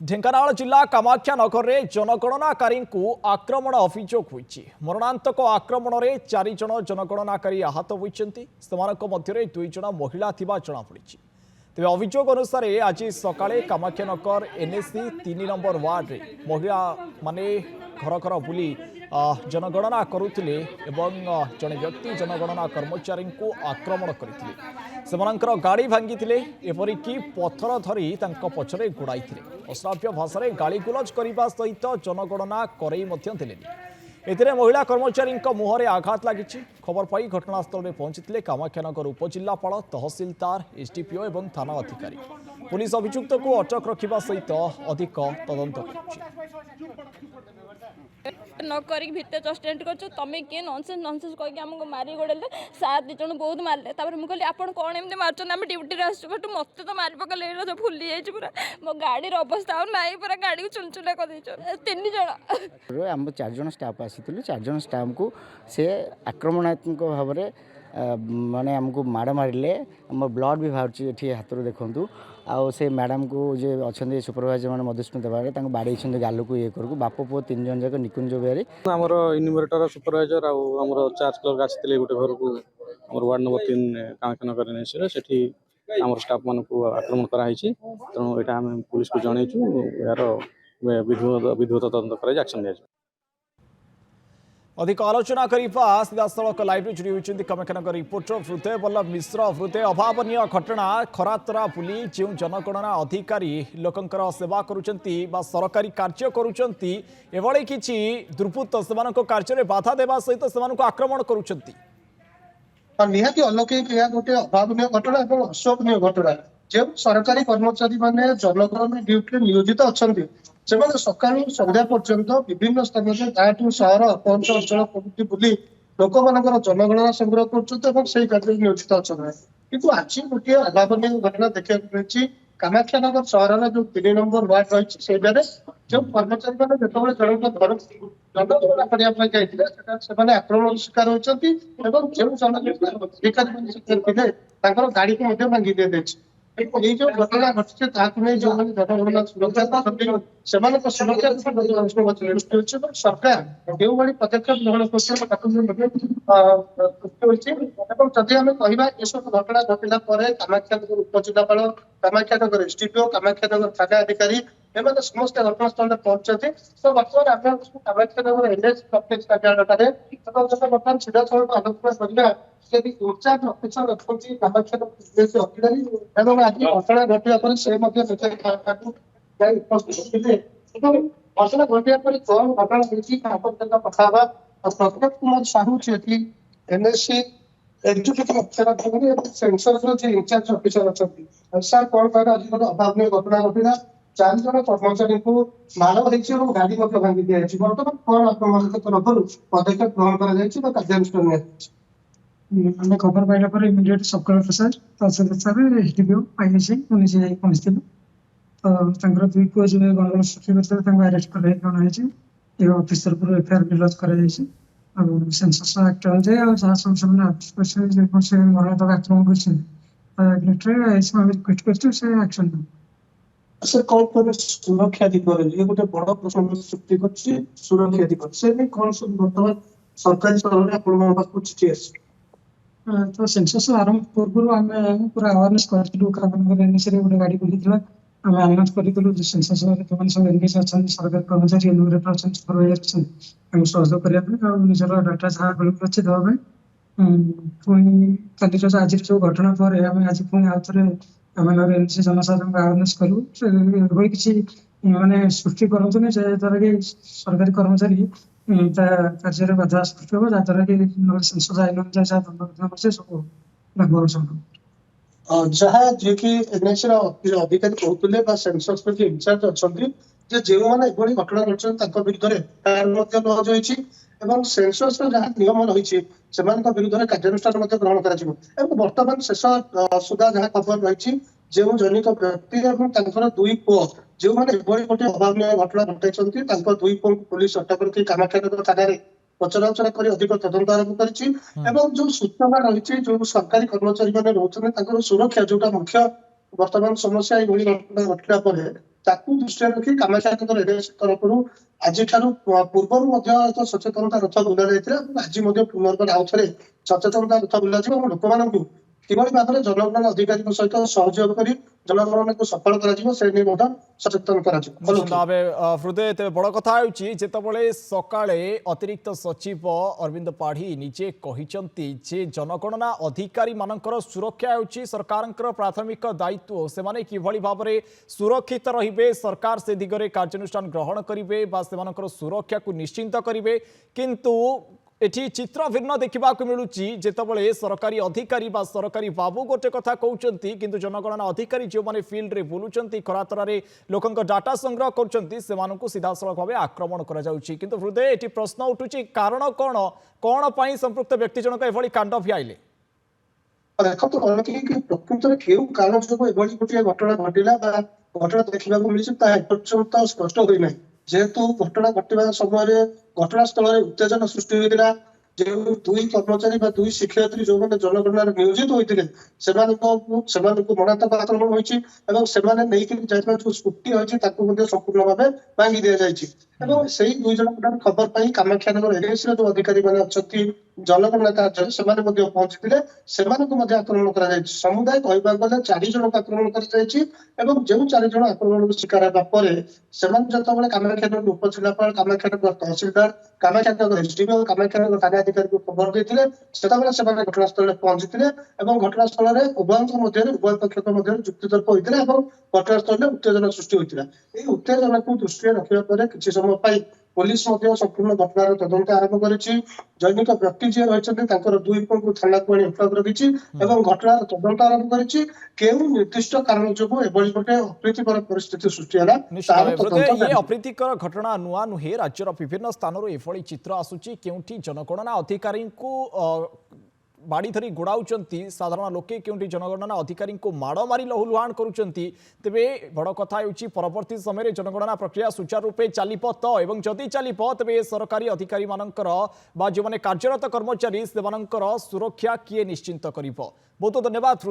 ढेंकानाल जिला कामाख्या नगर में जनगणनाकारी आक्रमण अभियोग होईछि। मरणांतक आक्रमण में 4 जन जनगणनाकारी आहत होइछन्ति। सेमानक मध्यरे 2 जन महिला थिबा जणा पड़िछि। तेबे अभियोग अनुसार आज सकाळे कामाख्या नगर एनएससी 3 नंबर वार्ड रे महिला माने घर घर बुली जनगणना करुथिले एवं जने व्यक्ति जनगणना कर्मचारी को आक्रमण करथिले। सेमानकर गाड़ी भांगिथिले, एपरिकी पत्थर धरी तांको पछरे गुड़ाइथिले। अश्राव्य भाषा गालीगुलज करने सहित जनगणना करई मध्य देलेनि। एथिरे महिला कर्मचारी मुहरे आघात लगी। खबर पाई घटनास्थल में पहुंची कामाख्यानगर उपजिल्लापाल, तहसिलदार, एसडीपीओ और थाना अधिकारी। पुलिस अभियुक्त को अटक रखा सहित अधिक तदंत नकर भितर जस्टेंट कर तुम किए ननसेंस ननसेंस कहीकि आमको मारी गोड़े सात दी जन बहुत मारे। मुझे आपड़ कौन एमती मार्च आम ड्यूटी आसुट मत तो मारी पकड़े फुली जाइए पूरा मो गाड़ी अवस्था ना पूरा गाड़ी को चुनचुना कर 3 जन आम 4 जन स्टाफ आसी 4 जन स्टाफ को से आक्रमणात्मक भाव में माने आमको माड़ मारे। आम ब्लड भी बाहर ये हाथ देखूँ आउ से मैडम को जे अच्छा सुपरवाइजर मैंने मधुस्मित बारे बाड़े गाल को ये करूँ बाप पुओ 3 जन जाक निकुंज बेहरी आमर इन्यूमरेटर सुपरवाइजर आमर चार्ज क्लर्क आसते गोटे घर को आम वार्ड नंबर 3 कामाख्यानगर एनएससी सेठी आमर स्टाफ मान को आक्रमण कराई। तेणु यहाँ आम पुलिस को जनईचु यार विधिवत तदंत कर एक्शन दिया। अधिक आलोचना करने सीधासख लाइव जोड़ी होती कामाख्यानगर रिपोर्टर हृदय बल्लभ मिश्र। हृदय, अभावनीय घटना खरातरा बुली जो जनगणना अधिकारी लोकंकर सेवा करुचंती बा सरकारी कार्य करुचंती एभली किछि दुर्बृत्त सेमानक कार्य बाधा देवा सहित सेमानक आक्रमण करुचंती। निहाती अलौकिक यह गोटे अभावनीय घटना और अशोभनीय घटना। जो सरकारी कर्मचारी माने जनगणना ड्यूटी नियोजित अच्छा से सका संध्या पर्यंत विभिन्न स्थान में गाँठू सहर अपंच अंचल प्रभृति बुली लोक मान जनगणना संग्रह कर कार्य नियोजित अच्छा किंतु आज गोटे अभावनीय घटना देखा मिली। कामाख्यानगर सहर जो 3 नंबर वार्ड रही जो कर्मचारी मैंने जो जनगणना करने आक्रमण शिकार होती जो अधिकारी गाड़ी को भांगी दी ये जो घटना घटी जो जनगणना सुरक्षा सुरक्षा सरकार जो भाई पदक्षेप ग्रहण करदी आम कह ये सब घटना घटला कामाख्यानगर उपजिलापाल, कामाख्यानगर एसडीपीओ, कामाख्यानगर थाना अधिकारी एम समस्त घटनास्थल में पहुंचते। तो बर्तमान आम कामाख्यानगर एनएच कम्प्लेक्स कार्यालय बर्तमान सीधा सड़क आलोचना करना इंचार्ज अफिसर अच्छी कामाख्यानगर अधिकारी एवं आज घटना घटना पर से घटना घटना पर कौन घटना होती कथा प्रताप कुमार साहू जी एनएससी एग्जीक्यूटिव अफिसर सेंसर जो इंचार्ज अफिसर अच्छा सर कौन कह आज गोटे अभावनीय घटना घटना 4 जन कर्मचारी को माड़ हो गाड़ी भांगी दी जाए। बर्तमान कौन आपको तरफ पदक्षेप ग्रहण कर कार्यानुष्ठान आम खबर पाइला पर इमिडिएट सब कलेक्टर सर तहसीलदार सर एसडीपीओ आईएससी पुलिस जाई पहुंचते तो 2 पुओ जो गणगण सृष्टि करते अरेस्ट कर ऑफिसर पर एफआईआर लॉन्च कर सेंसस एक्ट अनुसार और जहाँ सब मरणतक आक्रमण कर एक्शन सर कौन कर सुरक्षा दिगरे ये गोटे बड़ प्रश्न सृष्टि कर सुरक्षा दिग से कौन सब बर्तमान सरकारी स्तर में चिठी आस तो सेंसस आरंभ पूर्व आम पूरा अवेयरनेस करूँ कामाख्यानगर एनएससी गोटे गाड़ी बुलूला आम अनाउंस करूँ सेंसस सब एनएस अच्छा सरकारी कर्मचारी एन्यूमरेटर अच्छा सुपरवाइजर अच्छा सहयोग करने निजर डाटा जहाँ अवेलेबल अच्छे देवाई पुणी कल आज जो घटना पर आम आज पुणी आउ थे कामाख्यानगर एनएससी जनसाधारण अवेयरनेस करूँ किसी माने सृष्टि करते जहाँद्वारा कि सरकारी कर्मचारी कार्य बाधा सृष्टि हो जहाँद्वारा कि सेंसस आईन अनुसार जहाँ दंड अच्छे सब लागू जहाँ जी कि एनएससी अधिकारी कहते सेंसस इंचार्ज अच्छा जो मैंने घटना घटना विरुद्ध सेंसस जहाँ नियम रही विरुद्ध कार्यानुष्ठान ग्रहण कर बर्तमान शेष सुधा जहाँ खबर रही जो जनिक व्यक्ति और 2 पुओ जो मैंने गोटे अभावनीय घटना घटाई 2 पुओ पुलिस अटक करके कामाख्यानगर थाना पचराउचरा कर अधिक तदंत आरंभ कर जो सूचना रही जो सरकारी कर्मचारी मैंने रोचे सुरक्षा जोटा मुख्य ବର୍ତ୍ତମାନ ସମସ୍ୟା ଏଇଭଳି ଘଟଣା ଘଟିଲା ପରେ ତାକୁ ଦୃଷ୍ଟିରେ ରଖି କାମାକ୍ଷାନଗର ଏଡିଏସି ତରଫରୁ ଆଜିଠାରୁ ପୂର୍ବରୁ ମଧ୍ୟ ଏକ ସଚେତନତା ରଥ ବୁଲାଯାଇଥିଲା ଏବଂ ଆଜି ମଧ୍ୟ ପୁନର୍ବାର ଆଉ ଥରେ ସଚେତନତା ରଥ ବୁଲାଯିବ ଏବଂ ଲୋକମାନଙ୍କୁ କିଭଳି ଭାବରେ ଜନଗଣନା ଅଧିକାରୀଙ୍କ ସହିତ ସହଯୋଗ କରି ଜନଗଣନାକୁ ସଫଳ କରାଯିବ ସେ ନେଇ ମଧ୍ୟ ସଚେତନ କରାଯିବ। ନିଶ୍ଚିତ ଭାବେ ହୃଦୟ ତେବେ ବଡ଼ କଥା ହେଉଛି ଯେତେବେଳେ ସକାଳେ ଅତିରିକ୍ତ ସଚିବ ଅରବିନ୍ଦ ପାଢ଼ୀ ନିଜେ କହିଛନ୍ତି ଯେ ଜନଗଣନା ଅଧିକାରୀମାନଙ୍କର ସୁରକ୍ଷା ହେଉଛି ସରକାରଙ୍କର ପ୍ରାଥମିକ ଦାୟିତ୍ୱ ସେମାନେ କିଭଳି ଭାବରେ ସୁରକ୍ଷିତ ରହିବେ ସରକାର ସେ ଦିଗରେ କାର୍ଯ୍ୟାନୁଷ୍ଠାନ ଗ୍ରହଣ କରିବେ ବା ସେମାନଙ୍କର ସୁରକ୍ଷାକୁ ନିଶ୍ଚିନ୍ତ କରିବେ କିନ୍ତୁ এটি চিত্র ভিন্ন দেখা মিলুচি যেতবে সরকারি অধিকারী বা সরকারি বাবু গোটে কথা কৌঁচন্তি কিন্তু জনগণনা অধিকারী যে ফিল্ডে বুলুচন্তি খরাতরারে লোকଙ୍କ ডাটা সংগ্রহ করছেন সেমানଙ୍କୁ সিধাসলখ ভাবে আক্রমণ করা যাଉଛି কিন্তু হৃদয় এটি প্রশ্ন উঠুছি কারণ কোণ পাই সম্পৃক্ত ব্যক্তি জনক এভাবে কাণ্ড ভিয়াইলে ଦେଖନ୍ତୁ କଣ କି ପ୍ରକୃତରେ କେଉଁ କାରଣ ଯୋଗୁଁ ଏଭଳି ଗୋଟିଏ ଘଟଣା ଘଟିଲା ବା ଘଟଣା ଦେଖିବାକୁ ମିଳିଛି ତାହା ଏପର୍ଯ୍ୟନ୍ତ ସ୍ପଷ୍ଟ ହୋଇନାହିଁ ଯେହେତୁ ଘଟଣା ଘଟିବା ସମୟରେ ଘଟଣାସ୍ଥଳରେ ଉତ୍ତେଜନା ସୃଷ୍ଟି ହୋଇଥିଲା ଯେଉଁ ଦୁଇ କର୍ମଚାରୀ ବା ଦୁଇ ଶିକ୍ଷୟିତ୍ରୀ ଯେଉଁମାନେ ଜନଗଣନାରେ ନିୟୋଜିତ ହୋଇଥିଲେ ସେମାନଙ୍କୁ ମରଣାନ୍ତକ ଆକ୍ରମଣ ହୋଇଛି ଏବଂ ସେମାନେ ନେଇକି ଯାଇଥିବା ଯୋଉ ସ୍କୁଟି ହୋଇଛି ତାକୁ ମଧ୍ୟ ସମ୍ପୂର୍ଣ୍ଣ ଭାବେ ଭାଙ୍ଗି ଦିଆଯାଇଛି ଏବଂ ସେଇ ଦୁଇ ଜଣଙ୍କ ଖବର ପାଇ କାମାକ୍ଷାନଗର ଏଡିଏସିର ଯୋଉ ଅଧିକାରୀ ମାନେ ଅଛନ୍ତି ଜନଗଣନା କାର୍ଯ୍ୟରେ ସେମାନେ ମଧ୍ୟ ପହଞ୍ଚିଥିଲେ ସେମାନଙ୍କୁ ମଧ୍ୟ ଆକ୍ରମଣ କରାଯାଇଛି ସମୁଦାୟ କହିବାକୁ ଗଲେ 4 ଜଣଙ୍କୁ ଆକ୍ରମଣ କରାଯାଇଛି ଏବଂ ଯେଉଁ 4 ଜଣ ଆକ୍ରମଣର ଶିକାର ହେବା ପରେ ସେମାନେ ଯେତେବେଳେ କାମାକ୍ଷାନଗର ଉପଜିଲ୍ଲାପାଳ କାମାକ୍ଷାନଗର ତହସିଲଦାର କାମାକ୍ଷାନଗର ଏସଡିଓ କାମାକ୍ଷାନଗର ଥାନା ଅଧିକାରୀଙ୍କୁ ଖବର ଦେଇଥିଲେ ସେତେବେଳେ ସେମାନେ ଘଟଣାସ୍ଥଳରେ ପହଞ୍ଚିଥିଲେ ଏବଂ ଘଟଣାସ୍ଥଳରେ ଉଭୟଙ୍କ ମଧ୍ୟରେ ଉଭୟ ପକ୍ଷଙ୍କ ମଧ୍ୟରେ ଯୁକ୍ତିତର୍କ ହୋଇଥିଲା ଏବଂ ଘଟଣାସ୍ଥଳରେ ଉତ୍ତେଜନା ସୃଷ୍ଟି ହୋଇଥିଲା ଏହି ଉତ୍ତେଜନାକୁ ଦୃଷ୍ଟିରେ ରଖିବା ପରେ କିଛି ସମୟ ପାଇଁ পুলিশ ମଧ୍ୟ ସମ୍ପୂର୍ଣ୍ଣ ଘଟଣାର ତଦନ୍ତ ଆରମ୍ଭ କରିଛି ଜୈନିକ ବ୍ୟକ୍ତି ଯିଏ ରହିଛନ୍ତି ତାଙ୍କର ଦୁଇ ପୁଅଙ୍କୁ ଥାନାକୁ ଆଣି ଅଟକ ରଖିଛି ଏବଂ ଘଟଣାର ତଦନ୍ତ ଆରମ୍ଭ କରିଛି କେଉଁ ନିର୍ଦ୍ଦିଷ୍ଟ କାରଣ ଯୋଗୁଁ ଏଭଳି ଗୋଟେ ଅପ୍ରୀତିକର ପରିସ୍ଥିତି ସୃଷ୍ଟି ହେଲା ତାର ତଦନ୍ତ ये अप्रीतिकर घटना नुआ नुहे राज्यर विभिन्न स्थानों एभली चित्र आसुची केउठी जनगणना अधिकारी को बाड़ी धरी गोड़ाउचंती साधारण लोके केउठी जनगणना अधिकारी को माड़ मारी लहुलुहाण करुचंती तेबे बड़ कथा हेउची परवर्ती समय जनगणना प्रक्रिया सुचारू रूपे चलिब तो एवं जदि चलिब तेबे सरकारी अधिकारी मानकर बा जो माने कार्यरत कर्मचारी सेमानकर सुरक्षा किए निश्चिंत करिब। बहुत धन्यवाद।